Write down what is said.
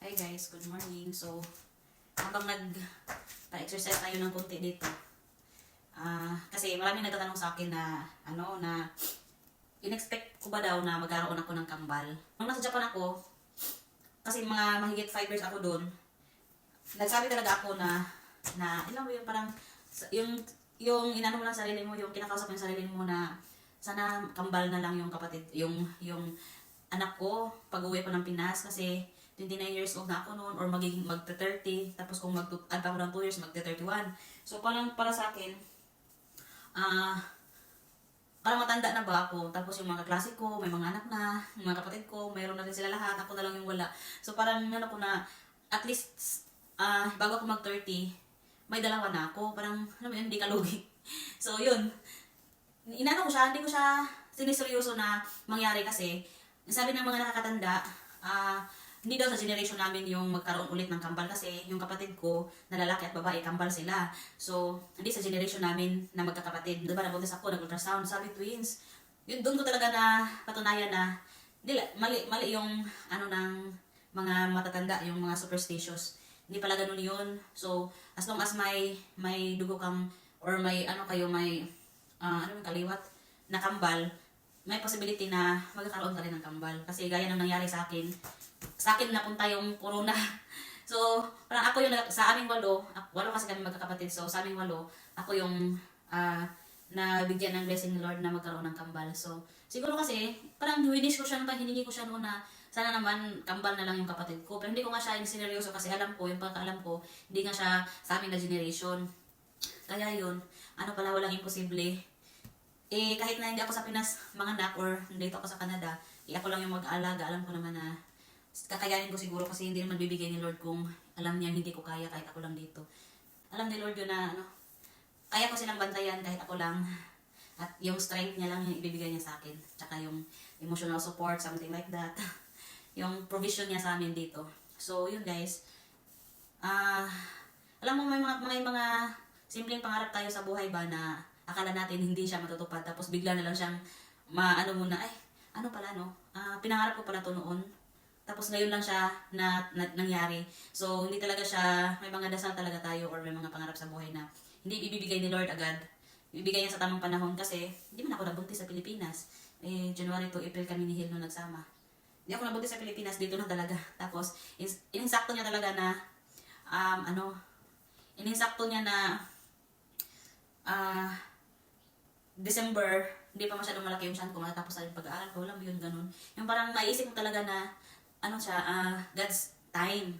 Hi guys, good morning. So, habang nag-exercise tayo ng konti dito, kasi maraming nagtatanong sa akin na, in-expect ko ba daw na magkaroon ako ng kambal. Nung nasa Japan ako, kasi mga mahigit 5 years ako doon, nagsabi talaga ako alam mo yung parang, yung inano mo lang sarili mo, yung kinakausap mo yung sarili mo na, sana kambal na lang yung kapatid, yung anak ko, pag-uwi ko ng Pinas, kasi 29 years old na ako noon, or magte-30, tapos kung mag-add ako ng 2 years, magte-31. So, parang para sa akin, parang matanda na ba ako, tapos yung mga klase ko, may mga anak na, yung mga kapatid ko, mayroon na rin sila lahat, ako na lang yung wala. So, parang ano ko na, at least, bago ako mag-30, may dalawa na ako, parang, hindi ka lugi. So, yun, inano ko siya, hindi ko siya siniseryoso na mangyari kasi, sabi ng mga nakakatanda, hindi daw sa generation namin yung magkaroon ulit ng kambal kasi yung kapatid ko na lalaki at babae, kambal sila. So, hindi sa generation namin na magkakapatid. Diba, nabuntis ako, nag-ultrasound, sabi twins. Yun, doon ko talaga na patunayan na mali yung ng mga matatanda, yung mga superstitious. Hindi pala ganun yun. So, as long as may dugo kang, or may kaliwat na kambal, may possibility na magkakaroon ka rin ng kambal. Kasi gaya ng nangyari sa akin napunta yung corona. So, parang ako yung, sa aming walo kasi kami magkakapatid. So, sa aming walo, ako yung nabigyan ng blessing ng Lord na magkaroon ng kambal. So, siguro kasi, parang hiningi ko siya noon na sana naman kambal na lang yung kapatid ko. Pero hindi ko nga siya sineryoso kasi yung pagkaalam ko, hindi nga siya sa amin na generation. Kaya yun, walang imposible. Kahit na hindi ako sa Pinas manganak or dito ako sa Canada, ako lang yung mag-aalaga. Alam ko naman na kakayanin ko siguro kasi hindi naman bibigay ni Lord kung alam niya hindi ko kaya kahit ako lang dito. Alam ni Lord yun na kaya ko silang bantayan kahit ako lang. At yung strength niya lang yung ibibigay niya sa akin. Tsaka yung emotional support, something like that. Yung provision niya sa amin dito. So, yun guys. Alam mo, may mga simpleng pangarap tayo sa buhay ba na akala natin hindi siya matutupad, tapos bigla na lang siyang pinangarap ko pala to noon, tapos ngayon lang siya nangyari. So hindi talaga siya, may mga dasal talaga tayo or may mga pangarap sa buhay na hindi ibibigay ni Lord agad, ibibigay niya sa tamang panahon. Kasi hindi man ako nabuntis sa Pilipinas, January to April kami ni Hil nung nagsama. Hindi ako nabuntis sa Pilipinas, dito na talaga. Tapos ininsakto niya talaga na ininsakto niya na December, hindi pa masyadong malaki yung tiyan ko, matapos na yung pag-aaral ko, alam mo yun, ganun. Yung parang naisip mo talaga na, God's time.